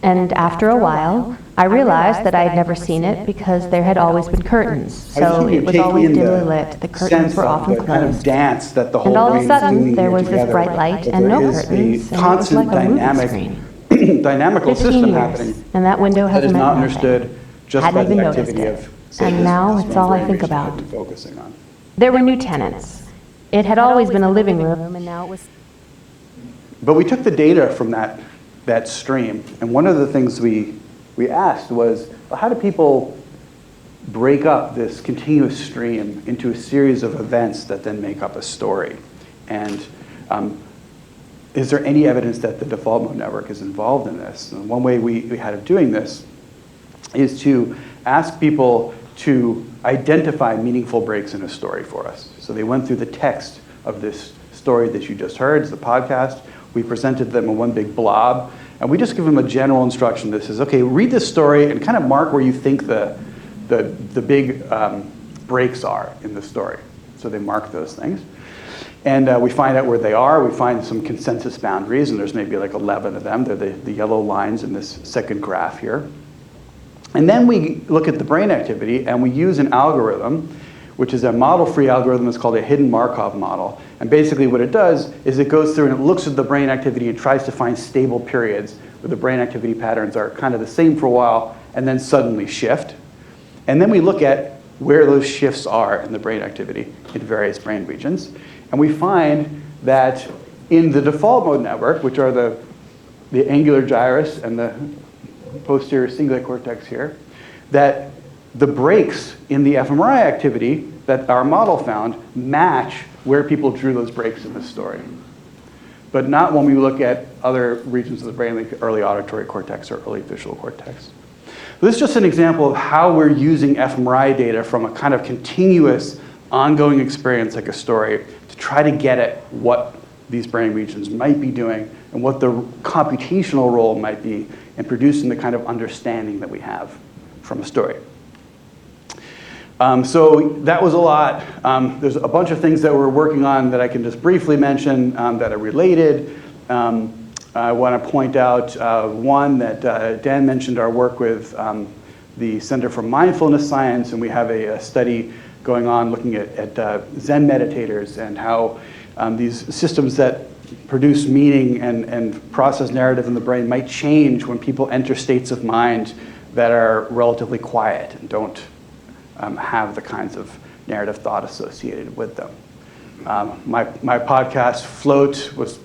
And after a while, I realized that I had never seen it because there had always been curtains, so it was always dimly lit. The curtains were often closed. Kind of dance that the whole and all of a sudden, there was together. this bright light and no curtains, and it was like a movie screen. Dynamical 15 system years, happening and that window that has is meant not nothing. understood just Hadn't by the even noticed activity it. of, say, And now this it's all I brain think region about. I've been focusing on. There were new tenants. It had always been a living room, and now it was... But we took the data from that stream, and one of the things we asked was, well, how do people break up this continuous stream into a series of events that then make up a story? And is there any evidence that the default mode network is involved in this? And one way we had of doing this is to ask people to identify meaningful breaks in a story for us. So they went through the text of this story that you just heard, it's the podcast. We presented them in one big blob, and we just give them a general instruction that says, okay, read this story and kind of mark where you think the big breaks are in the story. So they mark those things. And we find out where they are. We find some consensus boundaries, and there's maybe like 11 of them. They're the yellow lines in this second graph here. And then we look at the brain activity, and we use an algorithm, which is a model-free algorithm. It's called a hidden Markov model. And basically what it does is it goes through and it looks at the brain activity and tries to find stable periods where the brain activity patterns are kind of the same for a while and then suddenly shift. And then we look at where those shifts are in the brain activity in various brain regions. And we find that in the default mode network, which are the angular gyrus and the posterior cingulate cortex here, that the breaks in the fMRI activity that our model found match where people drew those breaks in the story. But not when we look at other regions of the brain, like early auditory cortex or early visual cortex. This is just an example of how we're using fMRI data from a kind of continuous, ongoing experience like a story to try to get at what these brain regions might be doing and what the computational role might be in producing the kind of understanding that we have from a story. So that was a lot. There's a bunch of things that we're working on that I can just briefly mention that are related. I want to point out one that Dan mentioned, our work with the Center for Mindfulness Science, and we have a study going on looking at Zen meditators and how these systems that produce meaning and process narrative in the brain might change when people enter states of mind that are relatively quiet and don't have the kinds of narrative thought associated with them. My podcast, Float, was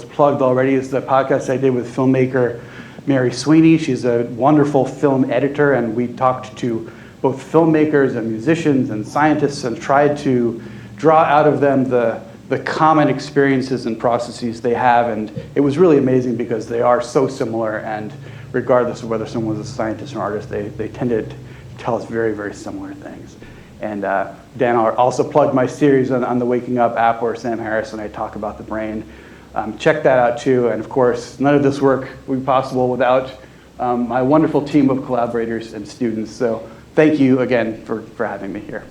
plugged already. It's the podcast I did with filmmaker Mary Sweeney. She's a wonderful film editor, and we talked to both filmmakers and musicians and scientists and tried to draw out of them the common experiences and processes they have. And it was really amazing because they are so similar, and regardless of whether someone was a scientist or artist, they tended to tell us very, very similar things. And Dan also plugged my series on the Waking Up app where Sam Harris and I talk about the brain. Check that out too. And of course, none of this work would be possible without my wonderful team of collaborators and students. So thank you again for having me here.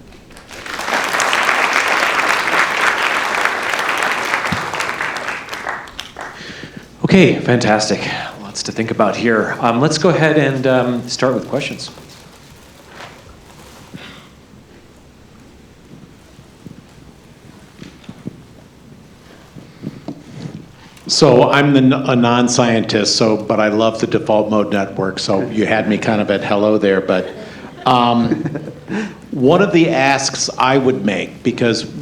Okay, fantastic. Lots to think about here. Let's go ahead and start with questions. So I'm a non-scientist, but I love the default mode network, so you had me kind of at hello there, but one of the asks I would make, because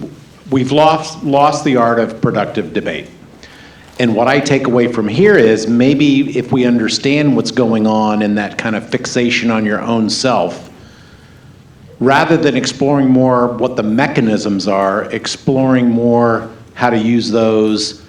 we've lost the art of productive debate. And what I take away from here is maybe if we understand what's going on in that kind of fixation on your own self, rather than exploring more what the mechanisms are, exploring more how to use those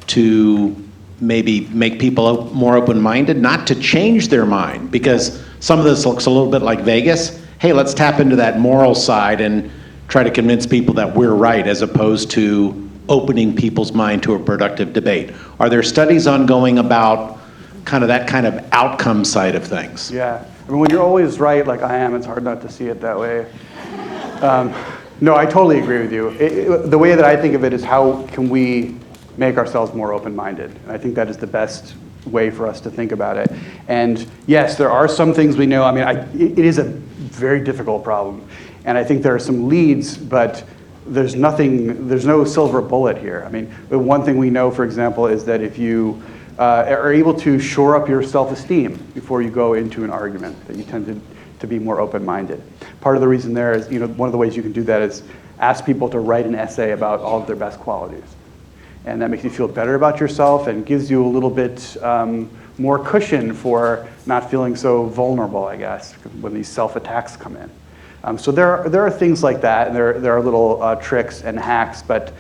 to maybe make people more open-minded, not to change their mind, because some of this looks a little bit like Vegas. Hey, let's tap into that moral side and try to convince people that we're right, as opposed to opening people's mind to a productive debate. Are there studies ongoing about that kind of outcome side of things? Yeah, I mean, when you're always right, like I am, it's hard not to see it that way. No, I totally agree with you. The way that I think of it is, how can we make ourselves more open-minded? And I think that is the best way for us to think about it. And yes, there are some things we know. I mean, it is a very difficult problem. And I think there are some leads, but there's no silver bullet here. I mean, the one thing we know, for example, is that if you are able to shore up your self-esteem before you go into an argument, that you tend to be more open-minded. Part of the reason there is, one of the ways you can do that is ask people to write an essay about all of their best qualities. And that makes you feel better about yourself and gives you a little bit more cushion for not feeling so vulnerable, I guess, when these self-attacks come in. So there are things like that, and there are little tricks and hacks, but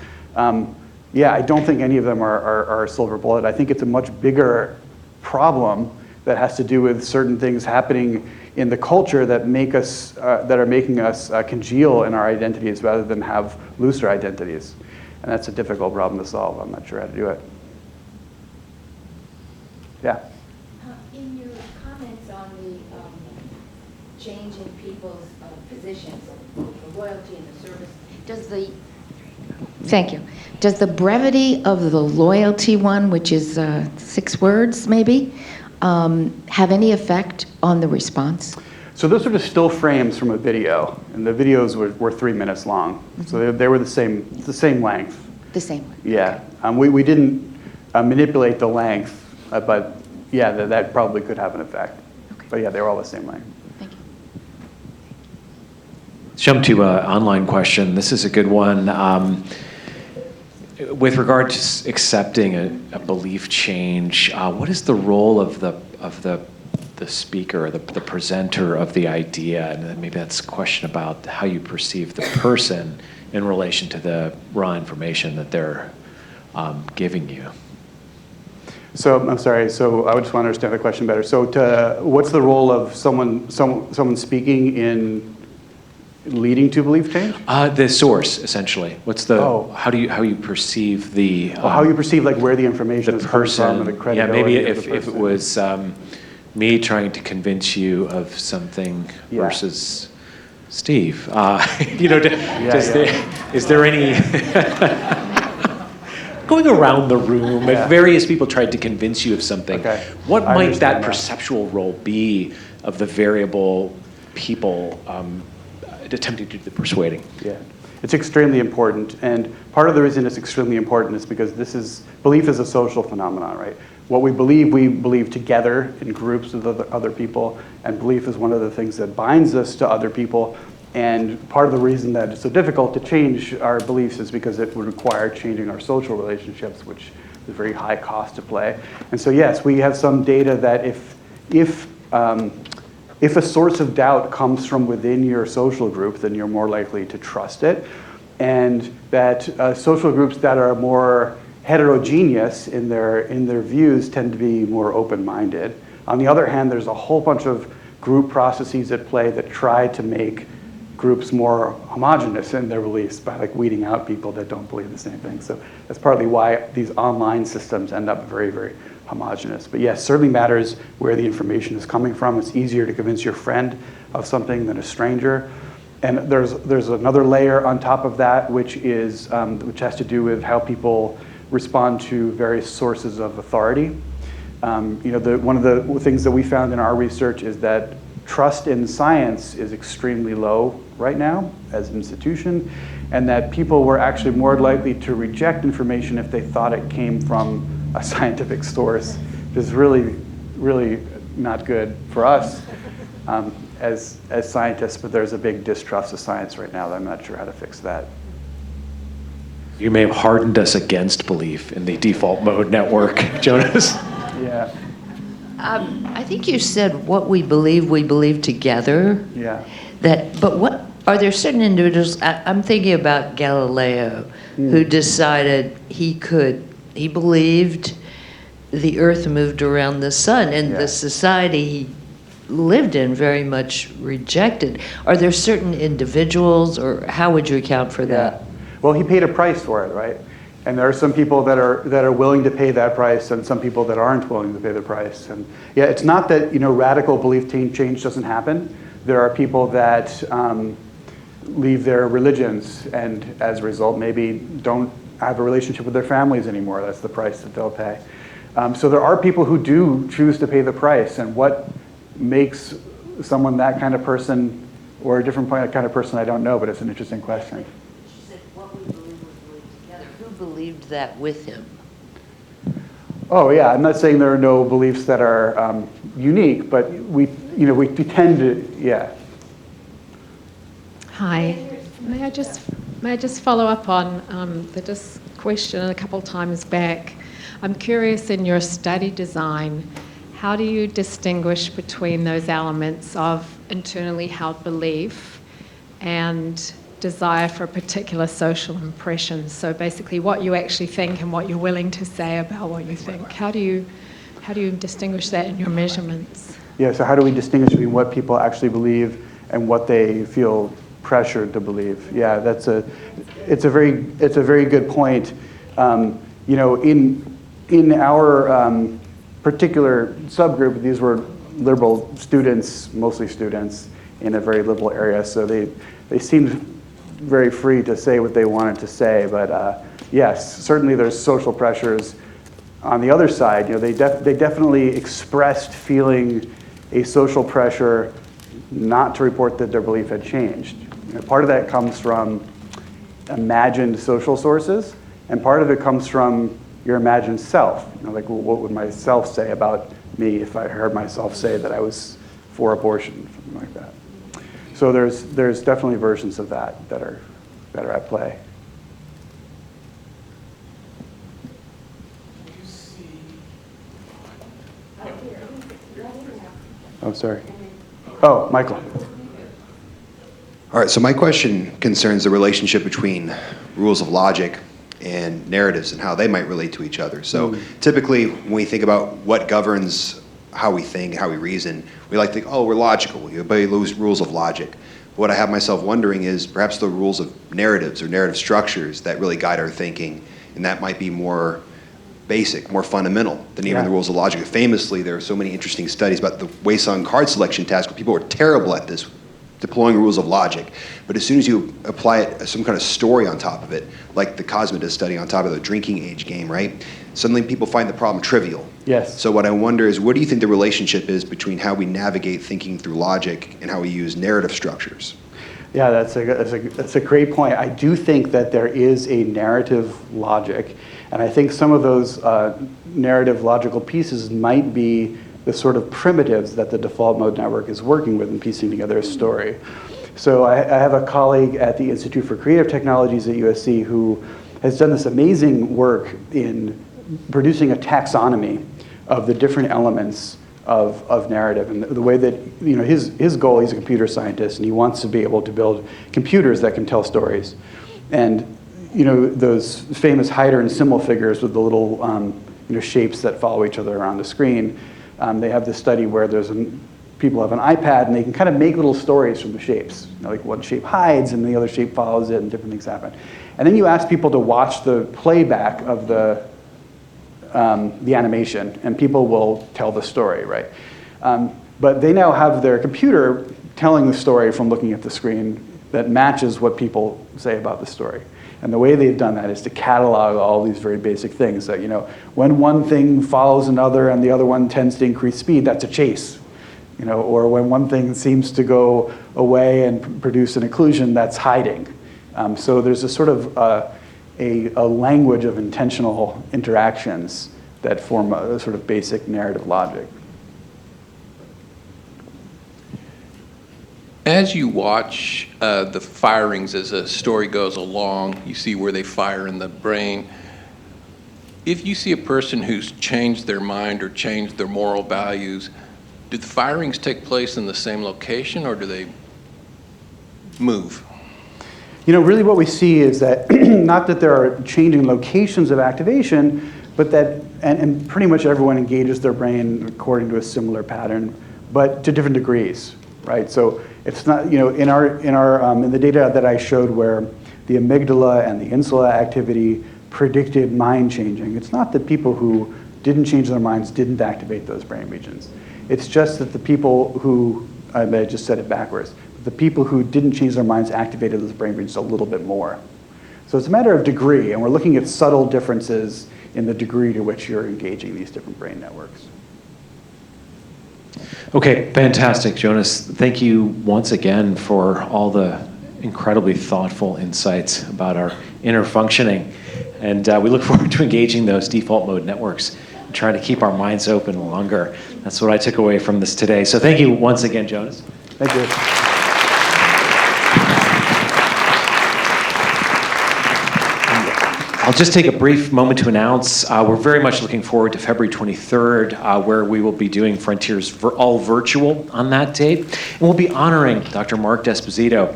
yeah, I don't think any of them are a silver bullet. I think it's a much bigger problem that has to do with certain things happening in the culture that are making us congeal in our identities rather than have looser identities. And that's a difficult problem to solve. I'm not sure how to do it. Yeah? In your comments on the change in people's positions, the loyalty and the service, does the brevity of the loyalty one, which is 6 words maybe, have any effect on the response? So those are just still frames from a video, and the videos were 3 minutes long. Mm-hmm. So they were the same length. The same one. Yeah, we didn't manipulate the length, but yeah, that probably could have an effect. Okay. But yeah, they were all the same length. Thank you. Let's jump to an online question. This is a good one. With regard to accepting a belief change, what is the role of the speaker, or the presenter of the idea? And maybe that's a question about how you perceive the person in relation to the raw information that they're giving you. So I'm sorry. So I just want to understand the question better. So what's the role of someone speaking in leading to belief change? The source, essentially. What's the how you perceive the how you perceive, like, where the information is coming from and the credibility. Yeah, maybe if it was me trying to convince you of something versus Steve. Is there any going around the room? If various people tried to convince you of something, what might that perceptual role be of the variable people attempting to do the persuading? Yeah, it's extremely important, and part of the reason it's extremely important is because belief is a social phenomenon, right? What we believe together in groups with other people, and belief is one of the things that binds us to other people. And part of the reason that it's so difficult to change our beliefs is because it would require changing our social relationships, which is a very high cost to play. And so yes, we have some data that if a source of doubt comes from within your social group, then you're more likely to trust it. And that social groups that are more heterogeneous in their views tend to be more open-minded. On the other hand, there's a whole bunch of group processes at play that try to make groups more homogenous in their beliefs by, like, weeding out people that don't believe the same thing. So that's partly why these online systems end up very, very homogenous. But yes, certainly matters where the information is coming from. It's easier to convince your friend of something than a stranger. And there's another layer on top of that, which has to do with how people respond to various sources of authority. One of the things that we found in our research is that trust in science is extremely low right now as an institution, and that people were actually more likely to reject information if they thought it came from a scientific source, which is really, really not good for us as scientists, but there's a big distrust of science right now that I'm not sure how to fix that. You may have hardened us against belief in the default mode network, Jonas. Yeah. I think you said what we believe together. Yeah. But what are there certain individuals? I'm thinking about Galileo, who decided he believed the Earth moved around the sun, and the society he lived in very much rejected. Are there certain individuals, or how would you account for that? Well, he paid a price for it, right? And there are some people that are willing to pay that price, and some people that aren't willing to pay the price. And yeah, it's not that radical belief change doesn't happen. There are people that leave their religions, and as a result, maybe don't have a relationship with their families anymore. That's the price that they'll pay. So there are people who do choose to pay the price, and what makes someone that kind of person or a different kind of person, I don't know, but it's an interesting question. She said what we believe together. Who believed that with him? Oh yeah, I'm not saying there are no beliefs that are unique, but we tend to, yeah. Hi, may I just follow up on the question a couple times back? I'm curious, in your study design, how do you distinguish between those elements of internally held belief and desire for a particular social impression? So basically what you actually think and what you're willing to say about what you think. How do you distinguish that in your measurements? Yeah, so how do we distinguish between what people actually believe and what they feel pressured to believe? Yeah, it's a very good point. In our particular subgroup, these were liberal students, mostly students, in a very liberal area, so they seemed very free to say what they wanted to say. But yes, certainly there's social pressures. On the other side, they definitely expressed feeling a social pressure not to report that their belief had changed. Part of that comes from imagined social sources, and part of it comes from your imagined self. Like, what would myself say about me if I heard myself say that I was for abortion, something like that. So there's definitely versions of that are at play. Oh, sorry. Oh, Michael. All right, so my question concerns the relationship between rules of logic and narratives and how they might relate to each other. So typically, when we think about what governs how we think, how we reason, we like to think, oh, we're logical. We obey rules of logic. What I have myself wondering is perhaps the rules of narratives or narrative structures that really guide our thinking, and that might be more basic, more fundamental than even the rules of logic. Famously, there are so many interesting studies about the Wei-Sung card selection task where people were terrible at this, deploying rules of logic. But as soon as you apply it, some kind of story on top of it, like the Cosmidus study on top of the drinking age game, right? Suddenly people find the problem trivial. Yes. So what I wonder is, what do you think the relationship is between how we navigate thinking through logic and how we use narrative structures? Yeah, that's a great point. I do think that there is a narrative logic, and I think some of those narrative logical pieces might be the sort of primitives that the default mode network is working with in piecing together a story. So I have a colleague at the Institute for Creative Technologies at USC who has done this amazing work in producing a taxonomy of the different elements of narrative. And the way that, his goal, he's a computer scientist, and he wants to be able to build computers that can tell stories. And, those famous Hyder and Simmel figures with the little, shapes that follow each other around the screen, they have this study where people have an iPad and they can kind of make little stories from the shapes. Like one shape hides and the other shape follows it and different things happen. And then you ask people to watch the playback of the animation, and people will tell the story, right? But they now have their computer telling the story from looking at the screen that matches what people say about the story. And the way they've done that is to catalog all these very basic things that, when one thing follows another and the other one tends to increase speed, that's a chase. Or when one thing seems to go away and produce an occlusion, that's hiding. So there's a sort of a language of intentional interactions that form a sort of basic narrative logic. As you watch the firings as a story goes along, you see where they fire in the brain. If you see a person who's changed their mind or changed their moral values, do the firings take place in the same location or do they move? Really what we see is that not that there are changing locations of activation, but that, and pretty much everyone engages their brain according to a similar pattern, but to different degrees, right? So it's not, in the data that I showed where the amygdala and the insula activity predicted mind changing, it's not that people who didn't change their minds didn't activate those brain regions. It's just that the people who, I just said it backwards, the people who didn't change their minds activated those brain regions a little bit more. So it's a matter of degree, and we're looking at subtle differences in the degree to which you're engaging these different brain networks. Okay, fantastic, Jonas. Thank you once again for all the incredibly thoughtful insights about our inner functioning. And we look forward to engaging those default mode networks and trying to keep our minds open longer. That's what I took away from this today. So thank you once again, Jonas. Thank you. I'll just take a brief moment to announce we're very much looking forward to February 23rd, where we will be doing Frontiers all virtual on that date. And we'll be honoring Dr. Mark Desposito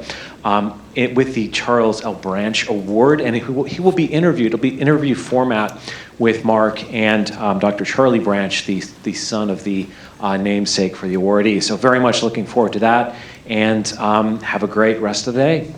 with the Charles L. Branch Award. And he will be interviewed. It'll be interview format with Mark and Dr. Charlie Branch, the son of the namesake for the awardee. So very much looking forward to that. And have a great rest of the day.